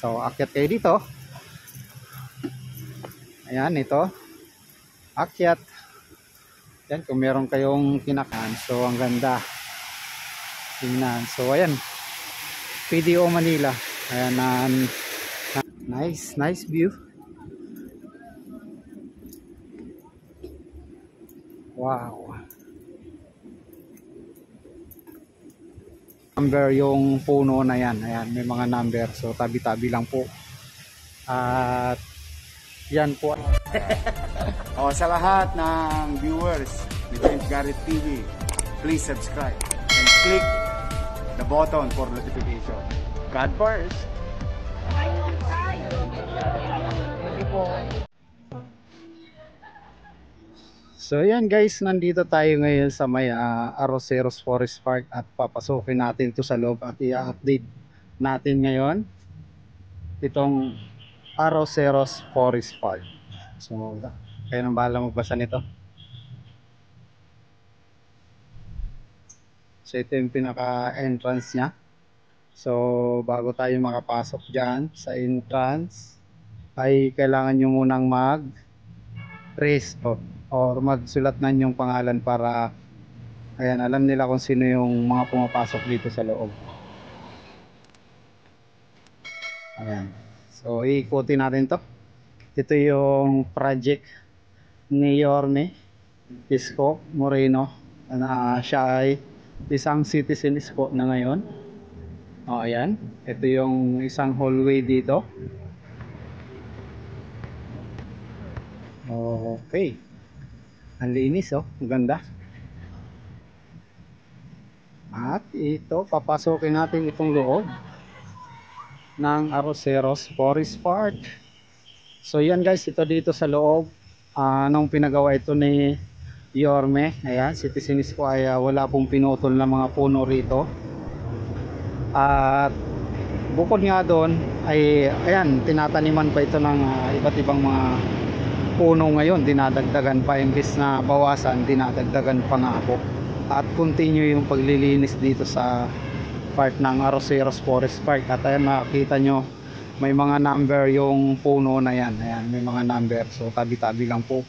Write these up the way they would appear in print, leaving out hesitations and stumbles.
So akyat kayo dito. Ayan, ito. Akyat. Yan, kung meron kayong kinakaan. So ang ganda. Tingnan. So ayan. PDO Manila. Ayan, nice view. Wow. Number yung puno na yan. Ayan, may mga number. So tabi-tabi lang po. At yan po. Sa lahat ng viewers ni James Garrett TV, please subscribe and click the button for notification. God first. So yan guys, nandito tayo ngayon sa may Arroceros Forest Park at papasukin natin ito sa loob at i-update natin ngayon itong Arroceros Forest Park. So kayo nang bahala magbasa nito. So ito yung pinaka entrance nya. So bago tayo makapasok dyan sa entrance ay kailangan nyo munang mag-register or magsulat na yung pangalan para ayan, alam nila kung sino yung mga pumapasok dito sa loob. Ayan. So iikutin natin to. Ito yung project ni Yorme Isko Moreno na siya ay isang citizen po na ngayon. Ayan. Ito yung isang hallway dito. Okay. Ang linis, ang ganda. At ito, papasokin natin itong loob ng Arroceros Forest Park. So yan guys, ito dito sa loob nung pinagawa ito ni Yorme. Ayan, citizens ko ay wala pong pinutol na mga puno rito. At bukod nga doon ay ayan, tinataniman pa ito ng iba't ibang mga puno ngayon, dinadagdagan pa, imbis na bawasan, dinadagdagan pa nga po. At continue yung paglilinis dito sa part ng Arroceros Forest Park. At ayan, makikita nyo may mga number yung puno na yan. Ayan, may mga number, so tabi-tabi lang po.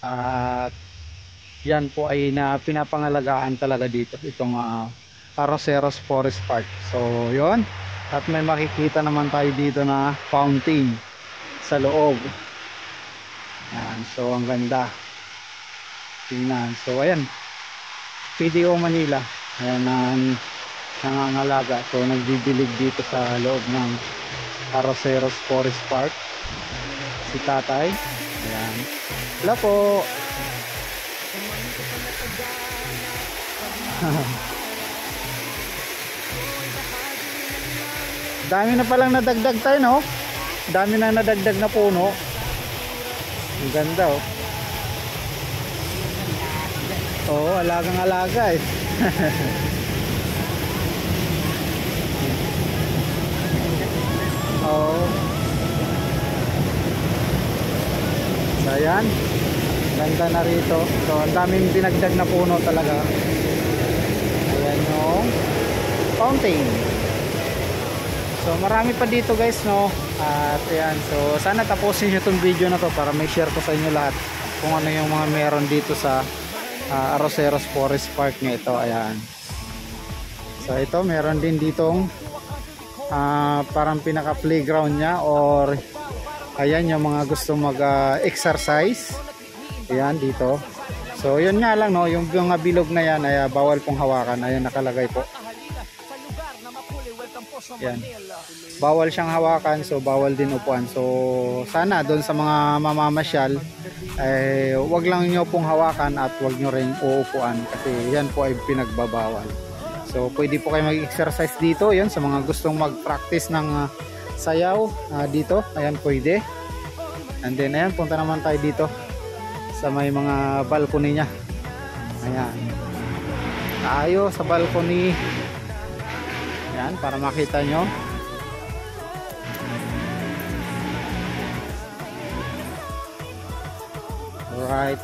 At yan po ay pinapangalagaan talaga dito itong Arroceros Forest Park. So yon. At may makikita naman tayo dito na fountain sa loob. Ayan, so ang ganda. Tingnan. So ayan, PDO Manila. Ayan, nangangalaga. So nagdidilig dito sa loob ng Arroceros Forest Park si tatay. Ayan. Hello po. Dami na palang nadagdag tayo, no? Dami na nadagdag na puno. Ang ganda, oh. Oo, alagang-alaga eh. Oo. So ayan, ganda na rito. So ang daming dinagdag na puno talaga. Ayan yung fountain. So marami pa dito guys, no. At ayan, so sana tapusin nyo itong video na to para may share ko sa inyo lahat kung ano yung mga meron dito sa Arroceros Forest Park nga ito. Ayan. So ito, meron din ditong parang pinaka playground nya, or ayan yung mga gusto mag exercise. Ayan dito. So yun nga lang, no, yung mga bilog na yan ay bawal pong hawakan. Ayan nakalagay po. Yan. Bawal siyang hawakan, so bawal din upuan. So sana doon sa mga mamamasyal wag lang nyo pong hawakan at wag nyo rin uupuan kasi yan po ay pinagbabawal. So pwede po kayo mag-exercise dito, yan sa mga gustong mag-practice ng sayaw dito. Ayan, pwede. And then ayan, punta naman tayo dito sa may mga balcony nya. Ayan. Tayo sa balcony. Ayan, para makita nyo. Alright.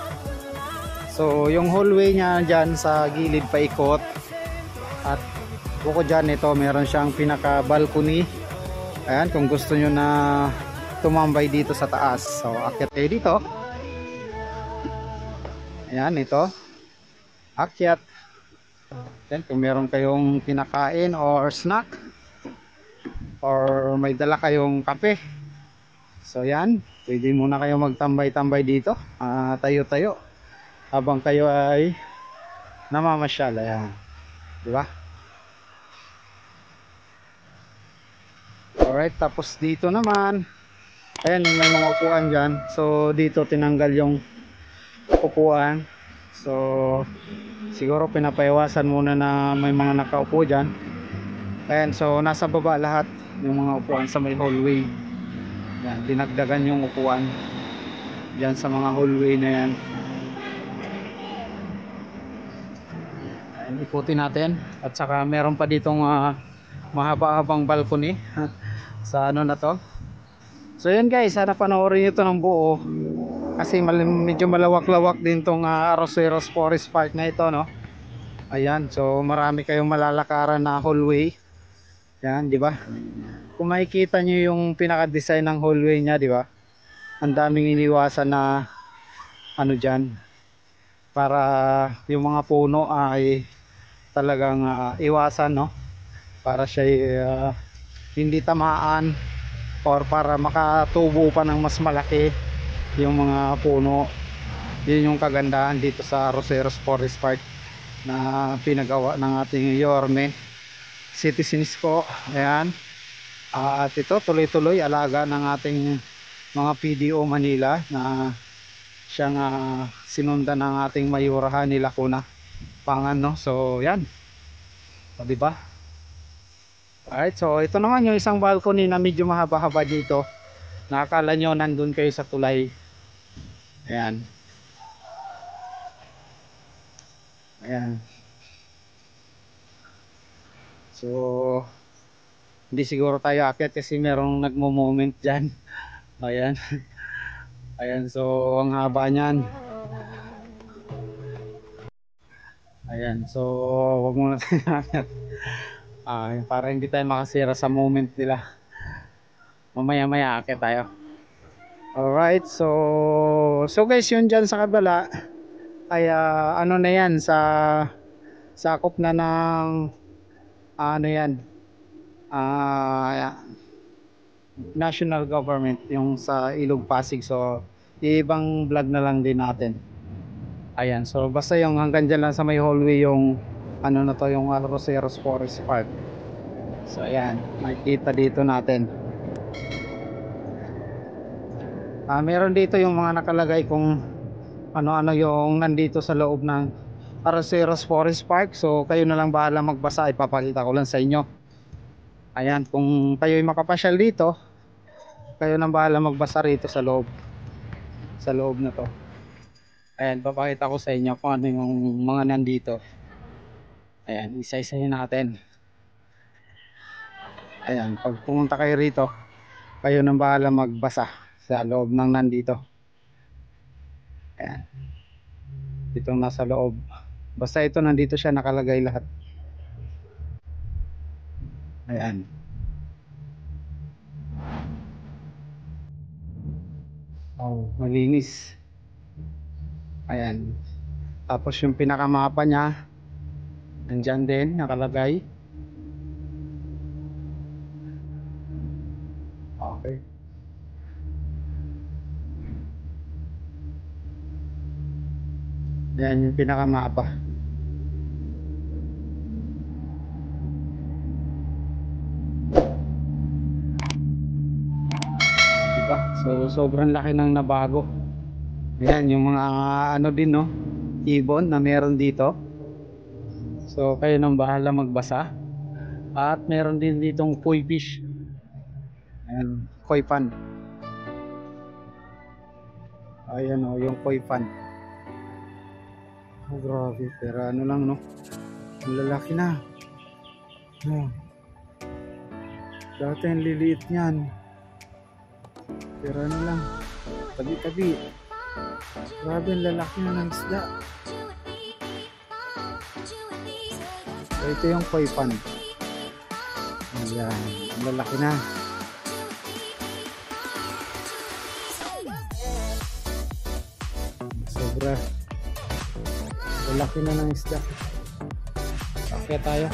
So yung hallway nya dyan sa gilid paikot. At bukod dyan, ito meron siyang pinaka balcony. Ayan, kung gusto nyo na tumambay dito sa taas, so akyat kayo dito. Ayan, ito akyat. Then kung meron kayong kinakain or snack or may dala kayong kape, so yan, pwede muna kayo magtambay-tambay dito, tayo-tayo habang kayo ay namamasyal. Ayan, di ba? Alright, tapos dito naman, ayan, may mga upuan dyan. So dito tinanggal yung upuan, so siguro pinapaiwasan muna na may mga nakaupo dyan. Ayan, so nasa baba lahat yung mga upuan sa may hallway. Yan, dinagdagan yung upuan dyan sa mga hallway na yan. Ayan, ikutin natin. At saka meron pa ditong mahaba-habang balcony sa ano na to. So yun guys, sana panoorin nyo ito ng buo kasi medyo malawak-lawak din tong Arroceros Forest Park na ito, no? Ayan, so marami kayong malalakaran na hallway. Yan, di ba? Kung makikita nyo yung pinaka-design ng hallway nya, di ba? Ang daming iniwasan na ano dyan, para yung mga puno ay talagang iwasan, no? Para siya hindi tamaan or para makatubo pa ng mas malaki yung mga puno. Yun yung kagandahan dito sa Arroceros Forest Park na pinagawa ng ating Yorme citizens ko. Ayan, at ito tuloy-tuloy alaga ng ating mga PDO Manila na siyang sinundan ng ating mayurahan nila Lacuna Pangan, no? So yan, o, diba? Alright, so ito naman yung isang balcony na medyo mahaba-haba dito. Nakakala nyo nandun kayo sa tulay. Ayan. Ayan. So hindi siguro tayo akit kasi merong nagmo-moment dyan. Ayan. Ayan, so ang haba nyan. Ayan, so wag muna tayo akit. Para hindi tayo makasira sa moment nila. Mamaya-maya akit tayo. Alright, so guys, yun dyan sa kabala ay ano na yan, sa sakop na ng ano yan, national government, yung sa Ilog Pasig. So ibang vlog na lang din natin. Ayan, so basta yung hanggang dyan lang sa may hallway yung ano na to, yung Arroceros Forest Park. So ayan, makikita dito natin. Meron dito yung mga nakalagay kung ano-ano yung nandito sa loob ng Arroceros Forest Park. So kayo na lang bahala magbasa, ipapakita ko lang sa inyo. Ayan, kung kayo'y makapasyal dito, kayo nang bahala magbasa rito sa loob. Sa loob na to. Ayan, papakita ko sa inyo kung ano yung mga nandito. Ayan, isa-isahin natin. Ayan, pag pumunta kayo rito, kayo nang bahala magbasa sa loob ng nandito. Ayan, itong nasa loob, basta ito nandito siya nakalagay lahat. Ayan. Oh, malinis. Ayan. Tapos yung pinakamapa niya nandyan din nakalagay. Okay. Yan yung pinakamapa. Diba? So sobrang laki ng nabago. Yan yung mga ano din, no, ibon na meron dito. So kayo nang bahala magbasa. At meron din ditong koi fish. Ayan, koi pan. Ayan o, yung koi pan. Oh, grabe, pero ano lang, no, ang lalaki na. Oh. Dati ang liliit niyan, pero ano lang, tabi-tabi. Grabe, ang lalaki na ng isda. So ito yung koi pan. Ayan, ang lalaki na. Sobra. Laki na ng isda. Kaya tayo.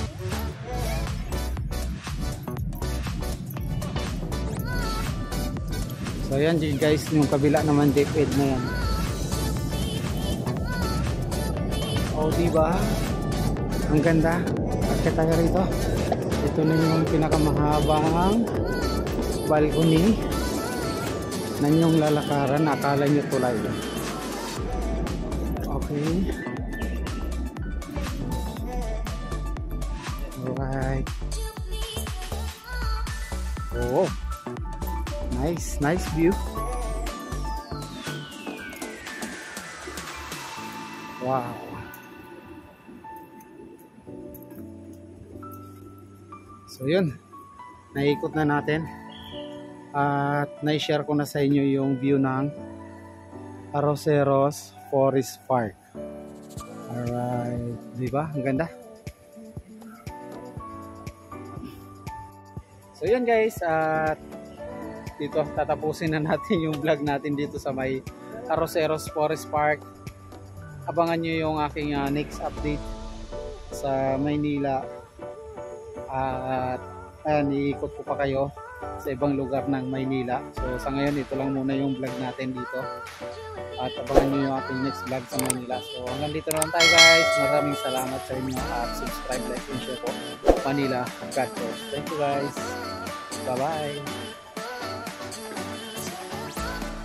So yan guys, yung kabila naman deep end na yan. Oh, diba? Ang ganda. Kaya tayo rito. Ito na yung pinakamahabang balcony na yung lalakaran. Akala nyo tulay. Okay. Alright. Oh. Nice view. Wow. So yun, naikot na natin at na-share ko na sa inyo yung view ng Arroceros Forest Park. Alright, diba? Ang ganda. So yun guys, at dito tatapusin na natin yung vlog natin dito sa may Arroceros Forest Park. Abangan nyo yung aking next update sa Maynila. At ayan, iikot ko pa kayo sa ibang lugar ng Maynila. So sa ngayon, ito lang muna yung vlog natin dito. At abangan nyo yung ating next vlog sa Maynila. So hanggang dito na lang tayo guys. Maraming salamat sa inyo at subscribe, like, and share po. Manila, God bless. Thank you guys. Bye bye.